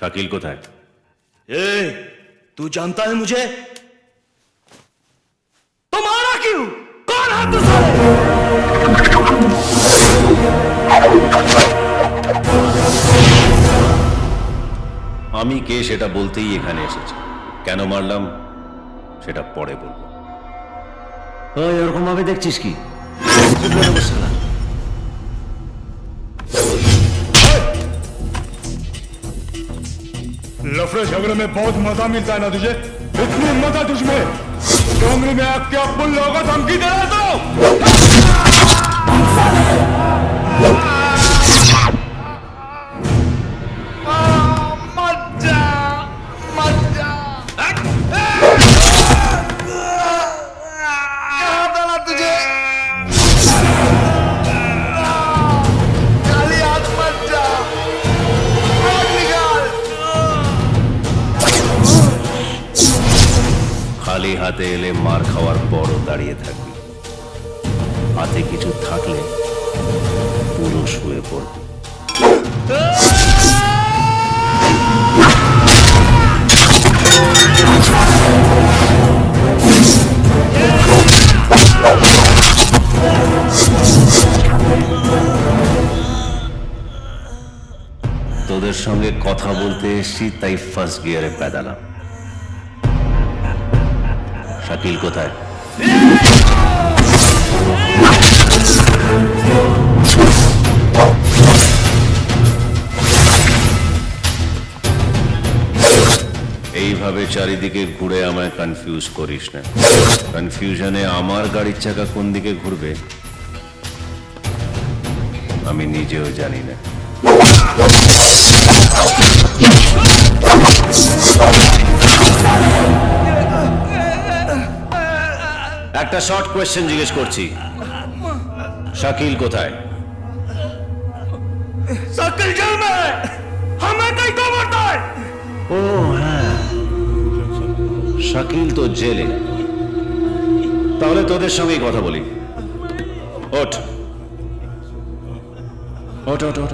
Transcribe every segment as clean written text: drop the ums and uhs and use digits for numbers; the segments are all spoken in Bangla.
শাকিল কোথায়? ए, तू जानता है मुझे? तो मारा क्यों? कौन है तू साले? আমি কে সেটা বলতেই এখানে এসেছি। কেন মারলাম সেটা পরে বলবো। ওই এরকম ভাবে দেখছিস কি? लफड़े झगड़े में बहुत मजा मिलता है ना तुझे? इतनी हिम्मत है तुझमें? डोंगरी में आके अब पुल लोगों को धमकी दे रहा तो? খালি হাতে এলে মার খাওয়ার পরও দাঁড়িয়ে থাকবি, হাতে কিছু থাকলে পুরো শুয়ে পড়বি। তোদের সঙ্গে কথা বলতে এসছি, তাই ফার্স্ট গিয়ারে পেদালাম। শাকিল কোথায়? এইভাবে চারিদিকে ঘুরে আমায় কনফিউজ করিস না। কনফিউশনে আমার গাড়ির চাকা কোন দিকে ঘুরবে আমি নিজেও জানি না। একটা শর্ট কোয়েশ্চেন জিজ্ঞেস করছি, শাকিল কোথায়? शाकिल जेल में है। हमें कहीं को मारता है? ও হ্যাঁ, শাকিল তো জেলে। তাহলে তোদের সঙ্গেই কথা বলি। ওঠ ওঠ ওঠ ওঠ।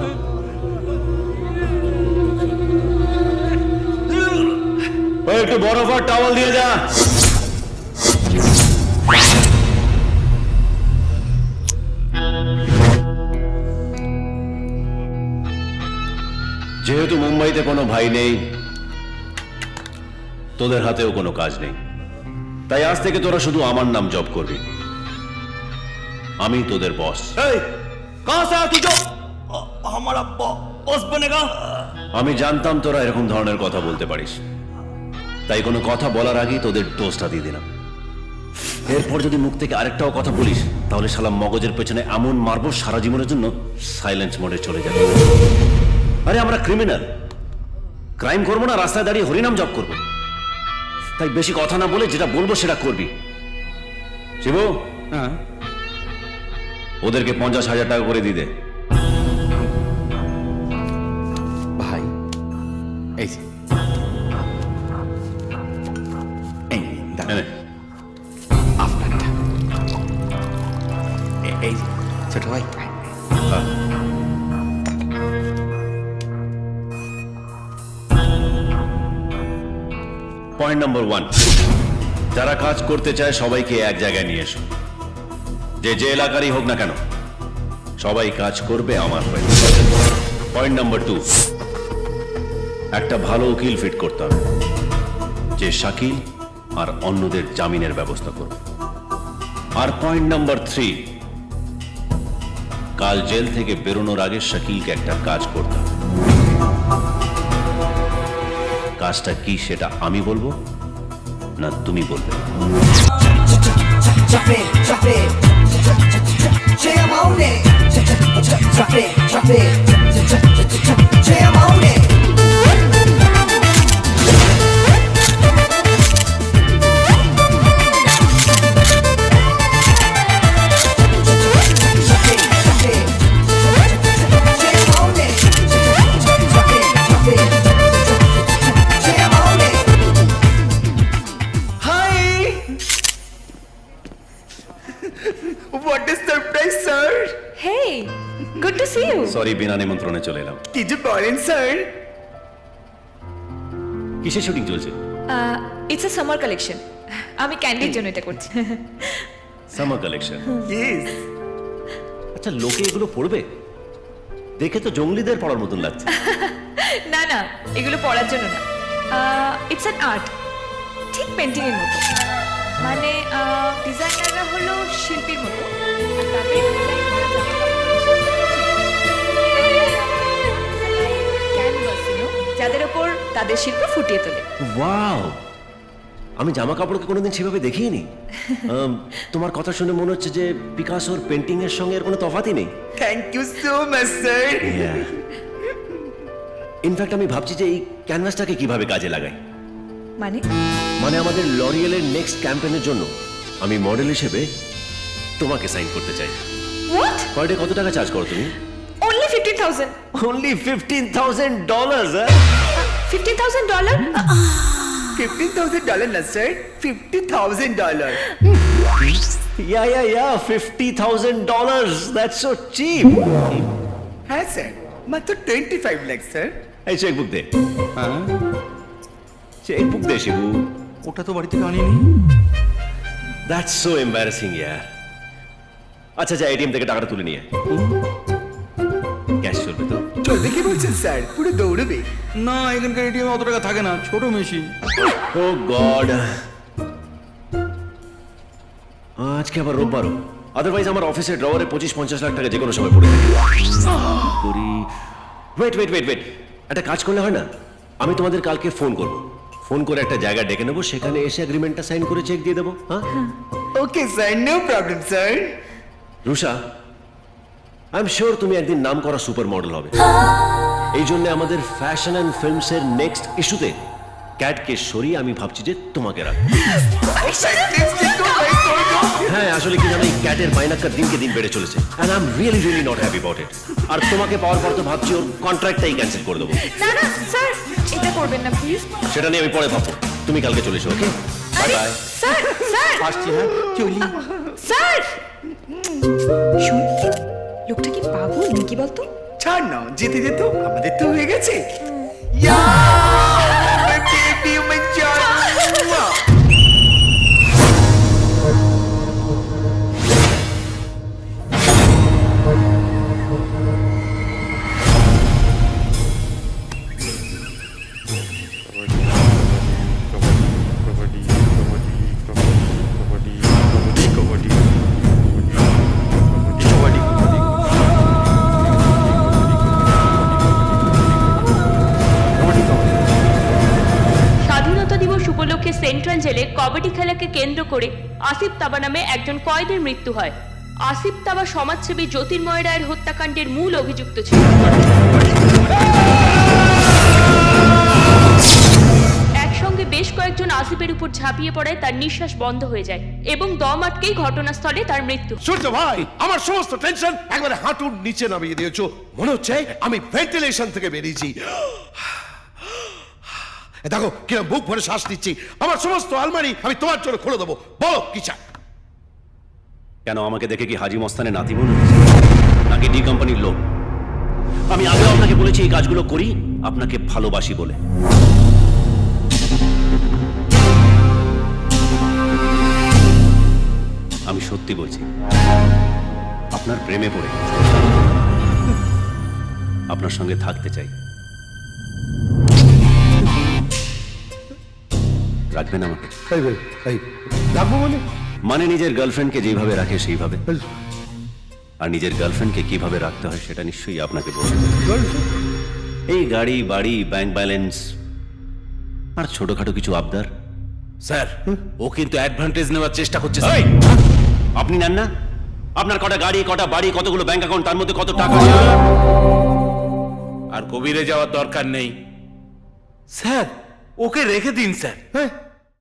ওই একটু বরফ আর টাওয়াল দিয়ে যা। যেহেতু মুম্বাইতে কোনো ভাই নেই, তোদের হাতেও কোনো কাজ নেই, তাই আজ থেকে তোরা শুধু আমার নাম জপ করবি। আমি তোদের বস। ए, कहाँ से आया तू जो हमारा बॉस बनेगा? আমি জানতাম তোরা এরকম ধরনের কথা বলতে পারিস, তাই কোনো কথা বলার আগেই তোদের দোষটা দিয়ে দিলাম। এরপর যদি মুখ থেকে আরেকটাও কথা বলিস, তাহলে শালা মগজের পেছনে এমন মারবো সারা জীবনের জন্য সাইলেন্স মোডে চলে যাবে। আরে আমরা ক্রিমিনাল, ক্রাইম করবো না, রাস্তায় দাঁড়িয়ে হরিনাম জপ করবো। তাই বেশি কথা না বলে যেটা বলবো সেটা করবি। শিবু, ওদেরকে 50,000 টাকা করে দিয়ে দে। ভাই এই যে, এই দাঁড়া, এনে। আপনারটা এই যে, ছোট ভাই। হ্যাঁ। পয়েন্ট নাম্বার 1, যারা কাজ করতে চায় সবাইকে এক জায়গায় নিয়ে এসো। যে এলাকারই হোক না কেন, সবাই কাজ করবে আমার হয়ে। পয়েন্ট নাম্বার 2, একটা ভালো উকিল ফিট করতে হবে, যে শাকিল আর অন্যদের জামিনের ব্যবস্থা করবে। আর পয়েন্ট নাম্বার 3, কাল জেল থেকে বেরোনোর আগে শাকিলকে একটা কাজ করতে হবে। কাজটা কি সেটা আমি বলবো না তুমি বলবে? Drop it, drop it, jam on it. Drop it, drop it, jam on it. What a surprise, sir! Hey, good to see you. Sorry, বিনা নিমন্ত্রণে চলে এলাম। Did you call in, sir? কিসের শুটিং চলছে? It's a summer collection. আমি ক্যান্ডির জন্য এটা করছি। Summer collection. ইয়েস আচ্ছা, লোকে এগুলো পড়বে? দেখে তো জঙ্গলিদের পড়ার মতন লাগছে। না না, এগুলো পড়ার জন্য না। ইটস অ্যান আর্ট, ঠিক পেন্টিং এর মতো। মানে ডিজাইনাররা হলো শিল্পীর মতো, আর তাদের ডিজাইন করা ক্যানভাস, যাদের ওপর তাদের শিল্প ফুটিয়ে তোলে। ওয়াও, আমি জামা কাপড়কে কোনোদিন সেভাবে দেখিনি। তোমার কথা শুনে মনে হচ্ছে যে পিকাসোর পেন্টিং এর সঙ্গে এর কোনো তফাতই নেই। Thank you so much sir. In fact আমি ভাবছি যে এই ক্যানভাসটাকে কিভাবে কাজে লাগাই। মানে আমাদের লরিয়েলের নেক্সট ক্যাম্পেইনের জন্য আমি মডেল হিসেবে তোমাকে সাইন করতে চাই। হোয়াট? পার ডে কত টাকা চার্জ করো তুমি? অনলি 15,000। অনলি $15,000? $15,000? $15,000 না sir, $50,000। Yeah, $50,000. That's so cheap. হ্যাঁ স্যার, মাত্র 25 লাখ স্যার। এই চেকবুক দে। হ্যাঁ, চেকবুক দে শিবু। ওটা তো বাড়ি থেকে আনিনি। That's so embarrassing, yaar. আচ্ছা যা, এটিএম থেকে টাকাটা তুলে নিয়ে আয়। ক্যাশ চলবে তো? চলবে কি বলছেন স্যার, পুরো দৌড়বে। না, এখানকার এটিএম অত টাকা থাকে না, ছোট মেশিন। ও গড, আজকে আবার রোববারও। আদারওয়াইজ আমার অফিসের ড্রয়ারে 25-50 লাখ টাকা যে কোনো সময় পড়ে থাকে। করি ওয়েট, একটা কাজ করলে হয় না? আমি তোমাদের কালকে ফোন করব, ফোন করে একটা জায়গা ডেকে নেবো, সেখানে এসে এগ্রিমেন্টটা সাইন করে চেক দিয়ে দেবো। হ্যাঁ okay sir, no problem sir. Rusha, I am sure তুমি একদিন নাম করা সুপার মডেল হবে। এই জন্য আমাদের ফ্যাশন অ্যান্ড ফিল্মসের নেক্সট ইস্যুতে ক্যাটকে সরিয়ে আমি ভাবছি যে তোমাকে রাখবো। হ্যাঁ, আসলে কি জানো, এই ক্যাটের মাইনাক্কার দিনকে দিন বেড়ে চলেছে, and I am really not happy about it. আর তোমাকে পাওয়ার পর তো ভাবছি ওর কন্ট্রাক্টটাই ক্যান্সেল করে দেবো। না না স্যার, এটা করবেন না প্লিজ। সেটা নিয়ে আমি পরে ভাববো, তুমি কালকে চলে এসো। ওকে, বাই বাই। স্যার স্যার আসছি, হ্যাঁ, চলি। স্যার, শুনতে লোকটা কি পাগল নাকি বলতো? ছাড় না, যেতে যেত আমাদের তো হয়ে গেছে। My baby, my child. স্বাধীনতা দিবস উপলক্ষে সেন্ট্রাল জেলে কবাডি খেলাকে কেন্দ্র করে আসিফ তাবা নামে একজন কয়েদির মৃত্যু হয়। আসিফ তাবা সমাজসেবী জ্যোতির্ময় রায়ের হত্যাকাণ্ডের মূল অভিযুক্ত ছিল। একসঙ্গে বেশ কয়েকজন আসিফের উপর ঝাঁপিয়ে পড়ায় তার নিঃশ্বাস বন্ধ হয়ে যায় এবং দম আটকেই ঘটনাস্থলে তার মৃত্যু। সূর্য ভাই, আমার সমস্ত টেনশন একবারে হাঁটুর নিচে নামিয়ে দিয়েছো। মনে হচ্ছে আমি ভেন্টিলেশন থেকে বেরিয়েছি। দেখো কিরম বুক ভরে শ্বাস নিচ্ছি। আমার সমস্ত আলমারি আমি তোমার জন্য খুলে দেবো। বলো কি চাই? কেন, আমাকে দেখে কি হাজি মস্তানের নাতি মনে হচ্ছে নাকি ডি কোম্পানির লোক? আমি আগেও আপনাকে বলেছি এই কাজগুলো করি আপনাকে ভালোবাসি বলে। আমি সত্যি বলছি, আপনার প্রেমে পড়ে গেছি, আপনার সঙ্গে থাকতে চাই। রাখবেন আমাকে? রাখবো মানে নিজের গার্লফ্রেন্ডকে যেভাবে রাখে সেইভাবে, আর নিজের গার্লফ্রেন্ডকে কিভাবে রাখতে হয় সেটা নিশ্চয়ই আপনাকে বলতে হবে। এই গাড়ি, বাড়ি, ব্যাংক ব্যালেন্স আর ছোটখাটো কিছু আবদার। স্যার, ও কিন্তু অ্যাডভান্টেজ নেওয়ার চেষ্টা করছে। এই, আপনি নেন না? আপনার কটা গাড়ি, কটা বাড়ি, কতগুলো ব্যাংক অ্যাকাউন্ট, তার মধ্যে কত টাকা? আর কবিরে যাওয়ার দরকার নেই স্যার, ওকে রেখে দিন স্যার।